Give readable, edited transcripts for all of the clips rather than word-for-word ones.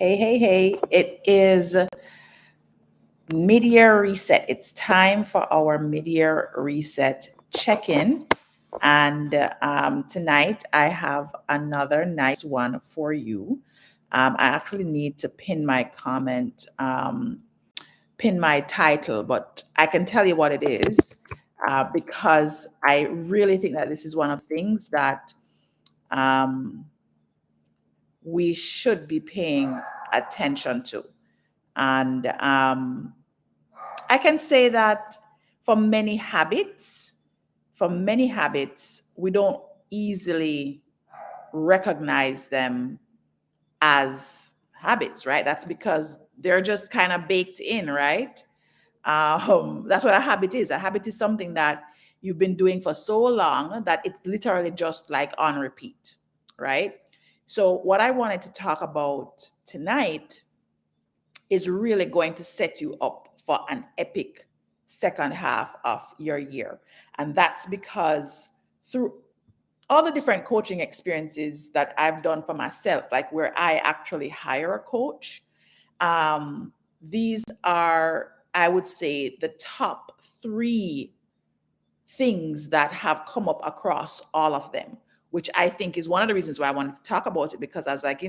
Hey, hey, hey. It is mid-year reset. It's time for our mid-year reset check-in. And tonight I have another nice one for you. I actually need to pin my comment, pin my title, but I can tell you what it is because I really think that this is one of the things that um, we should be paying attention to. And I can say that for many habits, we don't easily recognize them as habits, right? That's because they're just kind of baked in, right? That's what a habit is. A habit is something that you've been doing for so long that it's literally just like on repeat, right? So, what I wanted to talk about tonight is really going to set you up for an epic second half of your year. And that's because through all the different coaching experiences that I've done for myself, like where I actually hire a coach, these are, I would say, the top three things that have come up across all of them, which I think is one of the reasons why I wanted to talk about it, because I was like,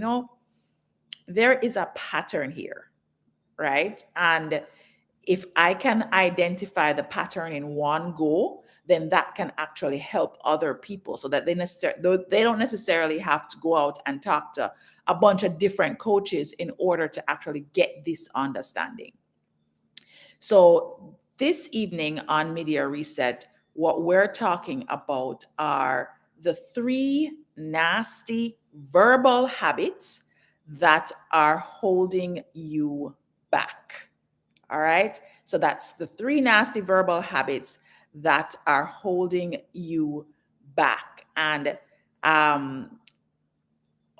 there is a pattern here, right? And if I can identify the pattern in one go, then that can actually help other people so that they don't necessarily have to go out and talk to a bunch of different coaches in order to actually get this understanding. So this evening on Media Reset, what we're talking about are the three nasty verbal habits that are holding you back. All right. So that's the three nasty verbal habits that are holding you back. And um,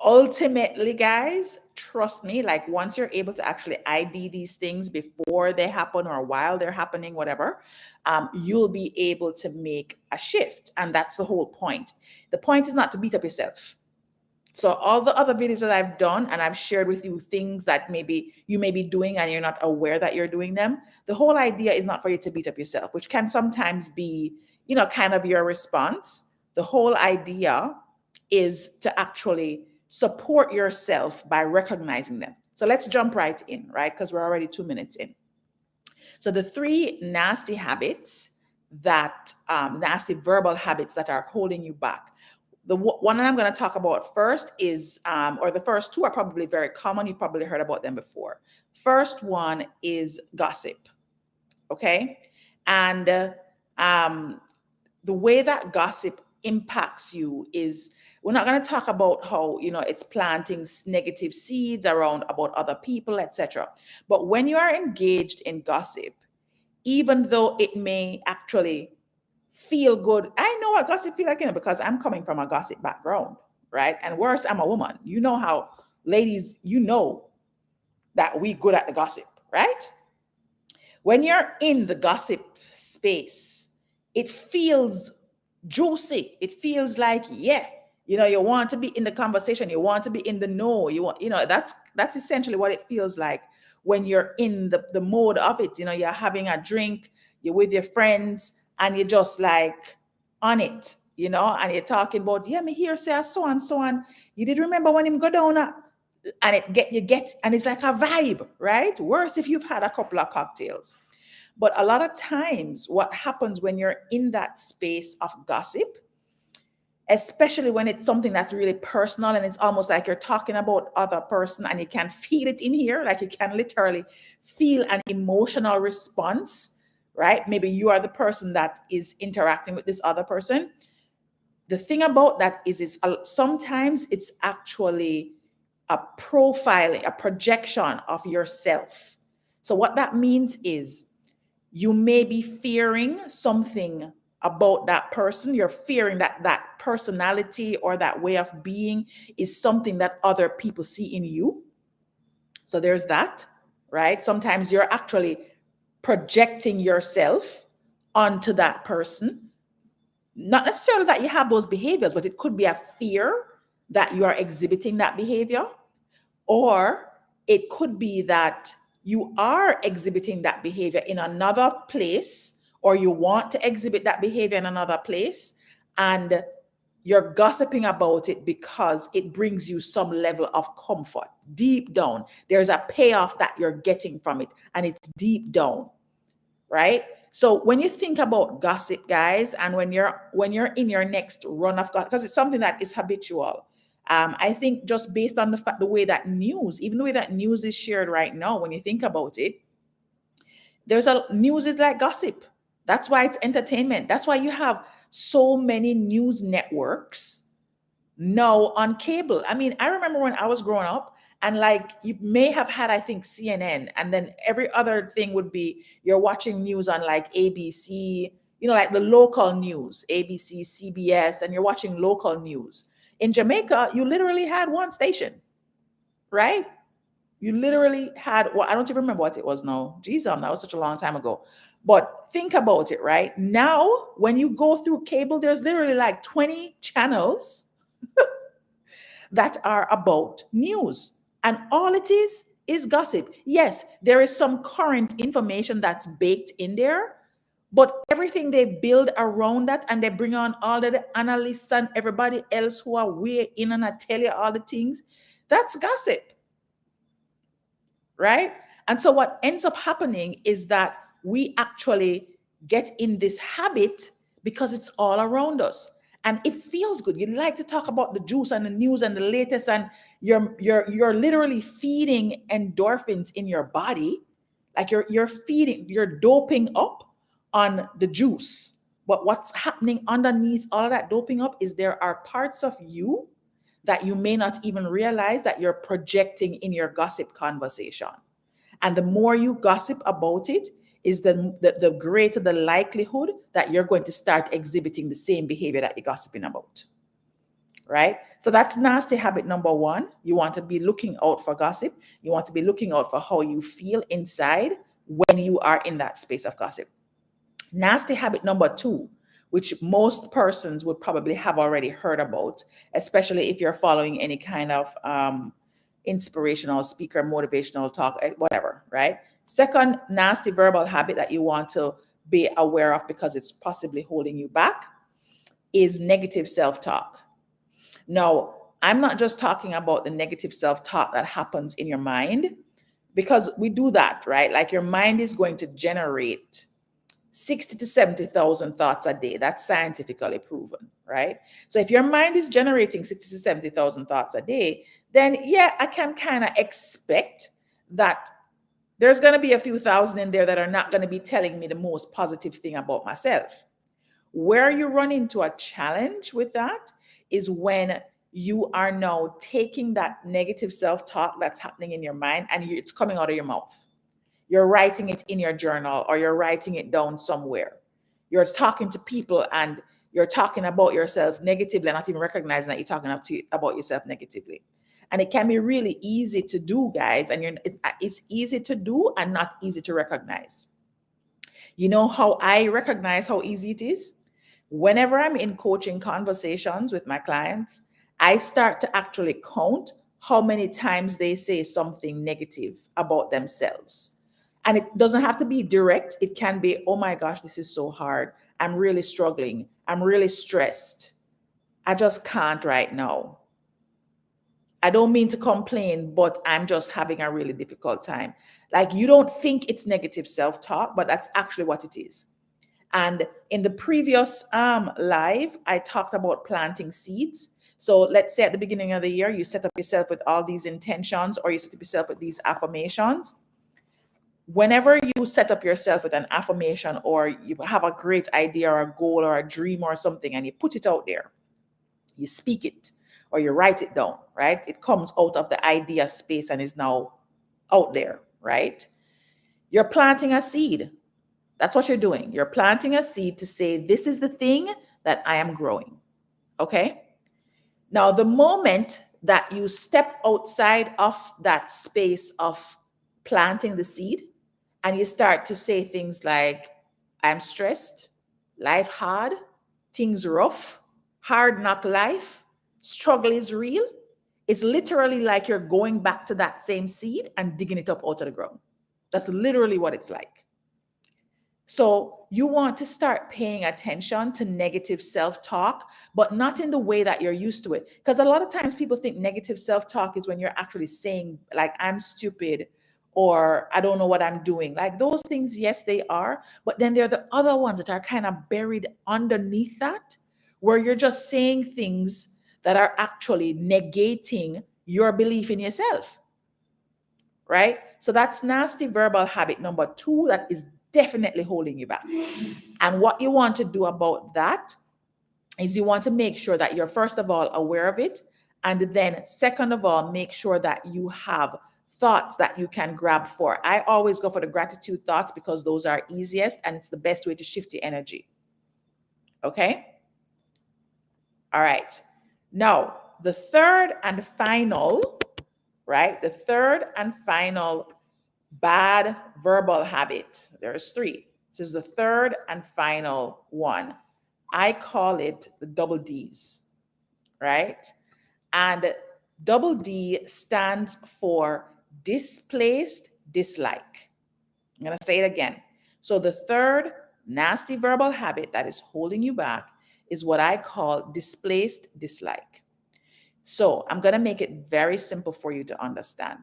ultimately, guys, trust me, like once you're able to actually ID these things before they happen or while they're happening, whatever, you'll be able to make a shift. And that's the whole point. The point is not to beat up yourself. So all the other videos that I've done and I've shared with you things that maybe you may be doing and you're not aware that you're doing them. The whole idea is not for you to beat up yourself, which can sometimes be, kind of your response. The whole idea is to actually support yourself by recognizing them. So let's jump right in, right? Because we're already 2 minutes in. So the three nasty habits nasty verbal habits that are holding you back. The one that I'm going to talk about first is, or the first two are probably very common. You've probably heard about them before. First one is gossip. Okay. And the way that gossip impacts you is we're not going to talk about how it's planting negative seeds around about other people, etc. But when you are engaged in gossip, even though it may actually feel good. I know what gossip feel like, because I'm coming from a gossip background, right? And worse, I'm a woman. You know how, ladies, that we good at the gossip, right? When you're in the gossip space, it feels juicy. It feels like, yeah, you want to be in the conversation. You want to be in the know. You want, that's essentially what it feels like when you're in the mode of it. You're having a drink, you're with your friends, and you're just like on it, and you're talking about, yeah, me here say so and so on. You did remember when him go down, and and it's like a vibe, right? Worse if you've had a couple of cocktails. But a lot of times, what happens when you're in that space of gossip, especially when it's something that's really personal and it's almost like you're talking about other person and you can feel it in here, like you can literally feel an emotional response, right? Maybe you are the person that is interacting with this other person. The thing about that is sometimes it's actually a profiling, a projection of yourself. So what that means is you may be fearing something about that person. You're fearing that that personality or that way of being is something that other people see in you. So there's that, right? Sometimes you're actually projecting yourself onto that person. Not necessarily that you have those behaviors, but it could be a fear that you are exhibiting that behavior, or it could be that you are exhibiting that behavior in another place, or you want to exhibit that behavior in another place, and you're gossiping about it because it brings you some level of comfort. Deep down, there's a payoff that you're getting from it, and it's deep down, right? So when you think about gossip, guys, and when you're in your next run of gossip, because it's something that is habitual. I think just based on the way that news, even the way that news is shared right now, when you think about it, there's a news is like gossip. That's why it's entertainment. That's why you have so many news networks no, on cable. I mean, I remember when I was growing up, and like you may have had, I think, CNN, and then every other thing would be you're watching news on like ABC, like the local news, ABC, CBS, and you're watching local news. In Jamaica, you literally had one station, right? You literally had, well, I don't even remember what it was now. Geez, that was such a long time ago. But think about it, right? Now, when you go through cable, there's literally like 20 channels that are about news. And all it is gossip. Yes, there is some current information that's baked in there, but everything they build around that, and they bring on all of the analysts and everybody else who are way in and I tell you all the things, that's gossip, right? And so what ends up happening is that we actually get in this habit because it's all around us and it feels good. You like to talk about the juice and the news and the latest, and you're literally feeding endorphins in your body. Like you're doping up on the juice. But what's happening underneath all of that doping up is there are parts of you that you may not even realize that you're projecting in your gossip conversation. And the more you gossip about it, is the greater the likelihood that you're going to start exhibiting the same behavior that you're gossiping about. Right? So that's nasty habit number one. You want to be looking out for gossip. You want to be looking out for how you feel inside when you are in that space of gossip. Nasty habit number two, which most persons would probably have already heard about, especially if you're following any kind of inspirational speaker, motivational talk, whatever, right? Second nasty verbal habit that you want to be aware of because it's possibly holding you back is negative self-talk. Now, I'm not just talking about the negative self-talk that happens in your mind, because we do that, right? Like your mind is going to generate 60 to 70,000 thoughts a day. That's scientifically proven, right? So if your mind is generating 60 to 70,000 thoughts a day, then yeah, I can kind of expect that there's going to be a few thousand in there that are not going to be telling me the most positive thing about myself. Where you run into a challenge with that is when you are now taking that negative self-talk that's happening in your mind and it's coming out of your mouth. You're writing it in your journal or you're writing it down somewhere. You're talking to people and you're talking about yourself negatively and not even recognizing that you're talking about yourself negatively. And it can be really easy to do, guys. And it's easy to do and not easy to recognize. You know how I recognize how easy it is? Whenever I'm in coaching conversations with my clients, I start to actually count how many times they say something negative about themselves. And it doesn't have to be direct. It can be, oh my gosh, this is so hard. I'm really struggling. I'm really stressed. I just can't right now. I don't mean to complain, but I'm just having a really difficult time. Like you don't think it's negative self-talk, but that's actually what it is. And in the previous live, I talked about planting seeds. So let's say at the beginning of the year, you set up yourself with all these intentions or you set up yourself with these affirmations. Whenever you set up yourself with an affirmation or you have a great idea or a goal or a dream or something and you put it out there, you speak it or you write it down, right? It comes out of the idea space and is now out there, right? You're planting a seed. That's what you're doing. You're planting a seed to say, this is the thing that I am growing. Okay. Now, the moment that you step outside of that space of planting the seed and you start to say things like, I'm stressed, life hard, things rough, hard knock life, struggle is real, It's literally like you're going back to that same seed and digging it up out of the ground. That's literally what it's like. So you want to start paying attention to negative self-talk, but not in the way that you're used to it. Because a lot of times people think negative self-talk is when you're actually saying, like, I'm stupid, or I don't know what I'm doing. Like those things, yes, they are. But then there are the other ones that are kind of buried underneath that, where you're just saying things that are actually negating your belief in yourself. Right? So that's nasty verbal habit number 2 that is definitely holding you back. And what you want to do about that is you want to make sure that you're, first of all, aware of it. And then, second of all, make sure that you have thoughts that you can grab for. I always go for the gratitude thoughts because those are easiest and it's the best way to shift your energy. Okay? All right. Now, the third and final, right? The third and final bad verbal habit. There's 3. This is the third and final one. I call it the double D's, right? And double D stands for displaced dislike. I'm going to say it again. So the third nasty verbal habit that is holding you back is what I call displaced dislike. So I'm going to make it very simple for you to understand.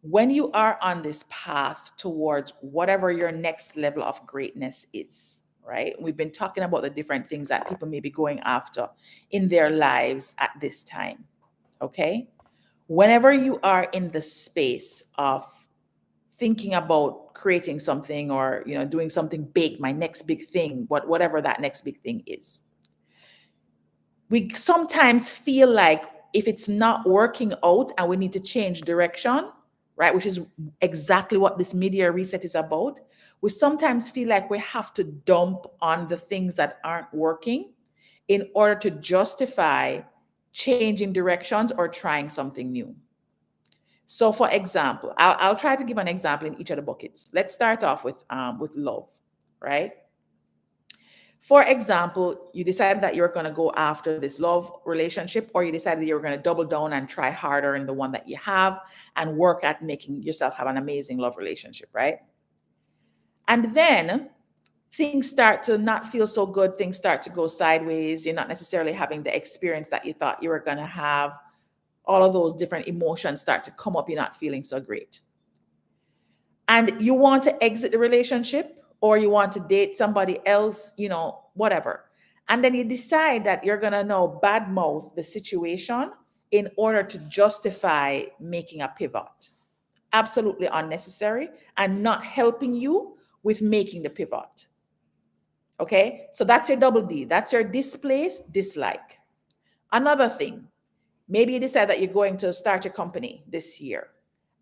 When you are on this path towards whatever your next level of greatness is, right? We've been talking about the different things that people may be going after in their lives at this time, okay? Whenever you are in the space of thinking about creating something or, doing something big, my next big thing, whatever that next big thing is, we sometimes feel like if it's not working out and we need to change direction, right, which is exactly what this mid-year reset is about, we sometimes feel like we have to dump on the things that aren't working in order to justify changing directions or trying something new. So for example, I'll try to give an example in each of the buckets. Let's start off with love, right? For example, you decided that you're going to go after this love relationship, or you decided that you're going to double down and try harder in the one that you have and work at making yourself have an amazing love relationship, right? And then things start to not feel so good. Things start to go sideways. You're not necessarily having the experience that you thought you were going to have. All of those different emotions start to come up. You're not feeling so great. And you want to exit the relationship, or you want to date somebody else, whatever. And then you decide that you're going to now badmouth the situation in order to justify making a pivot. Absolutely unnecessary and not helping you with making the pivot. Okay? So that's your double D. That's your displaced dislike. Another thing, maybe you decide that you're going to start your company this year.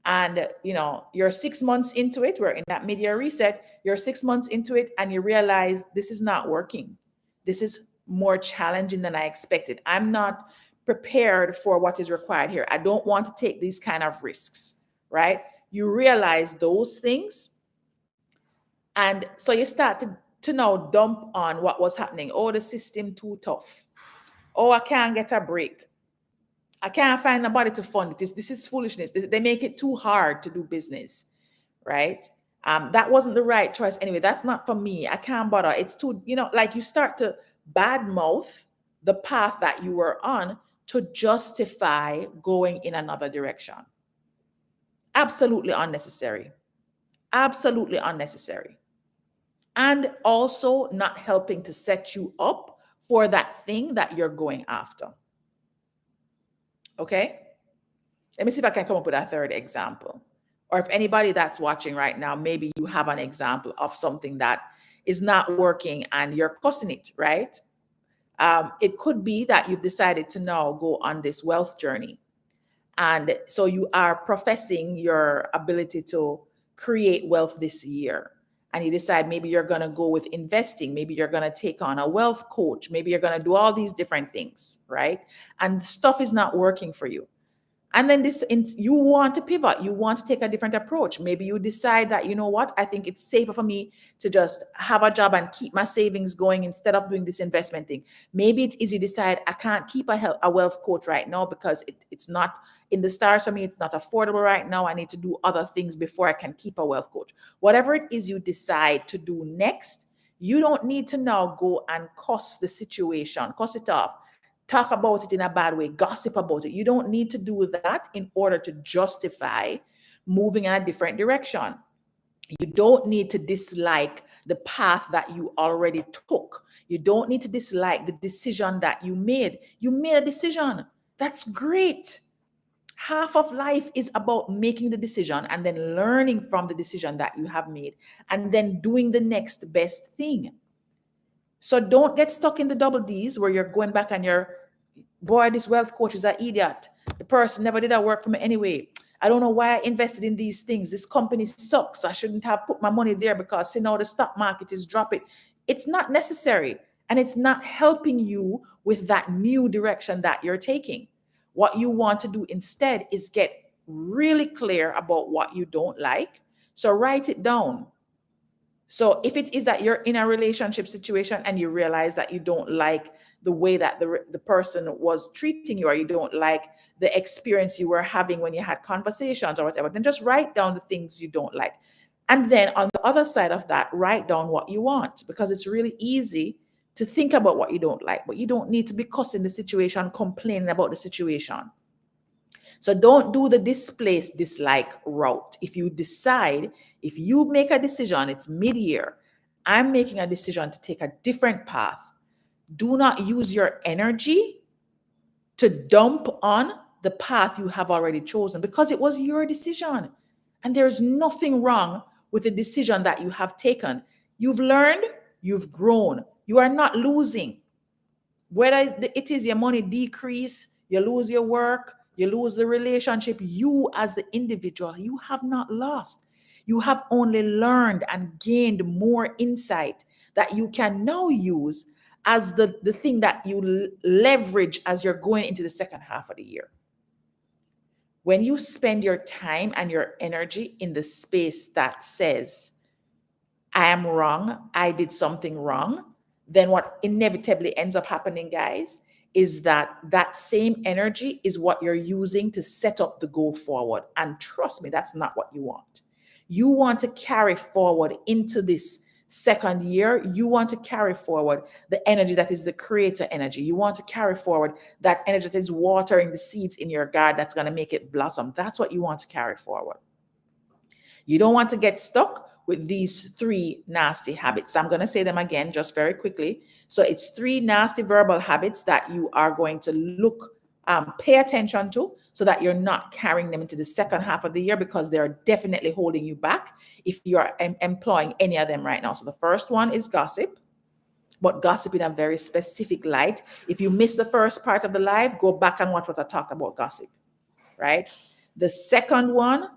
And you're 6 months into it. We're in that mid-year reset. You're 6 months into it and you realize this is not working. This is more challenging than I expected. I'm not prepared for what is required here. I don't want to take these kind of risks, right? You realize those things. And so you start to now dump on what was happening. Oh, the system too tough. Oh, I can't get a break. I can't find nobody to fund it. This is foolishness. They make it too hard to do business, right? That wasn't the right choice anyway. That's not for me. I can't bother. It's too, like you start to badmouth the path that you were on to justify going in another direction. Absolutely unnecessary. Absolutely unnecessary. And also not helping to set you up for that thing that you're going after. Okay? Let me see if I can come up with a third example. Or if anybody that's watching right now, maybe you have an example of something that is not working and you're cussing it, right? It could be that you've decided to now go on this wealth journey. And so you are professing your ability to create wealth this year. And you decide maybe you're going to go with investing. Maybe you're going to take on a wealth coach. Maybe you're going to do all these different things, right? And stuff is not working for you. And then you want to pivot, you want to take a different approach. Maybe you decide that, you know what, I think it's safer for me to just have a job and keep my savings going instead of doing this investment thing. Maybe it's easy to decide I can't keep a wealth coach right now because it's not in the stars for me. It's not affordable right now. I need to do other things before I can keep a wealth coach. Whatever it is you decide to do next, you don't need to now go and cuss the situation, cuss it off, talk about it in a bad way, gossip about it. You don't need to do that in order to justify moving in a different direction. You don't need to dislike the path that you already took. You don't need to dislike the decision that you made. You made a decision. That's great. Half of life is about making the decision and then learning from the decision that you have made and then doing the next best thing. So don't get stuck in the double D's where you're going back and you're, boy, this wealth coach is an idiot. The person never did that work for me anyway. I don't know why I invested in these things. This company sucks. I shouldn't have put my money there because, you know, the stock market is dropping. It's not necessary. And it's not helping you with that new direction that you're taking. What you want to do instead is get really clear about what you don't like. So write it down. So if it is that you're in a relationship situation and you realize that you don't like the way that the person was treating you, or you don't like the experience you were having when you had conversations or whatever, then just write down the things you don't like. And then on the other side of that, write down what you want, because it's really easy to think about what you don't like, but you don't need to be cussing the situation, complaining about the situation. So don't do the displaced dislike route. If you make a decision, it's mid-year, I'm making a decision to take a different path. Do not use your energy to dump on the path you have already chosen, because it was your decision. And there's nothing wrong with the decision that you have taken. You've learned, you've grown. You are not losing. Whether it is your money decrease, you lose your work, you lose the relationship, you as the individual, you have not lost. You have only learned and gained more insight that you can now use as the thing that you leverage as you're going into the second half of the year. When you spend your time and your energy in the space that says, I am wrong, I did something wrong, then what inevitably ends up happening, guys, is that same energy is what you're using to set up the go forward. And trust me, that's not what you want. You want to carry forward into this second year. You want to carry forward the energy that is the creator energy. You want to carry forward that energy that is watering the seeds in your garden that's going to make it blossom. That's what you want to carry forward. You don't want to get stuck with these 3 nasty habits. I'm going to say them again just very quickly. So it's 3 nasty verbal habits that you are going to pay attention to, so that you're not carrying them into the second half of the year, because they're definitely holding you back if you are employing any of them right now. So the first one is gossip, but gossip in a very specific light. If you missed the first part of the live, go back and watch what I talked about gossip, right? The second one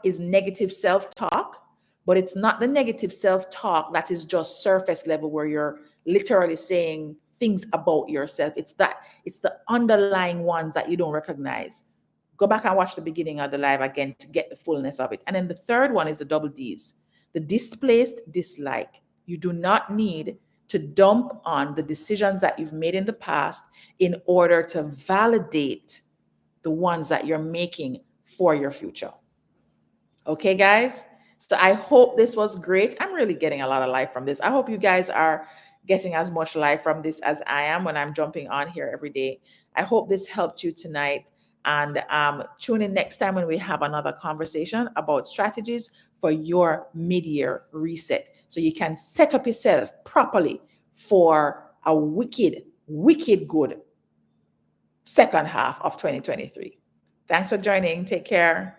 is negative self-talk, but it's not the negative self-talk that is just surface level where you're literally saying things about yourself. It's the underlying ones that you don't recognize. Go back and watch the beginning of the live again to get the fullness of it. And then the third one is the double D's, the displaced dislike. You do not need to dump on the decisions that you've made in the past in order to validate the ones that you're making for your future. Okay, guys? So I hope this was great. I'm really getting a lot of life from this. I hope you guys are getting as much life from this as I am when I'm jumping on here every day. I hope this helped you tonight. And tune in next time when we have another conversation about strategies for your mid-year reset, so you can set up yourself properly for a wicked good second half of 2023. Thanks for joining. Take care.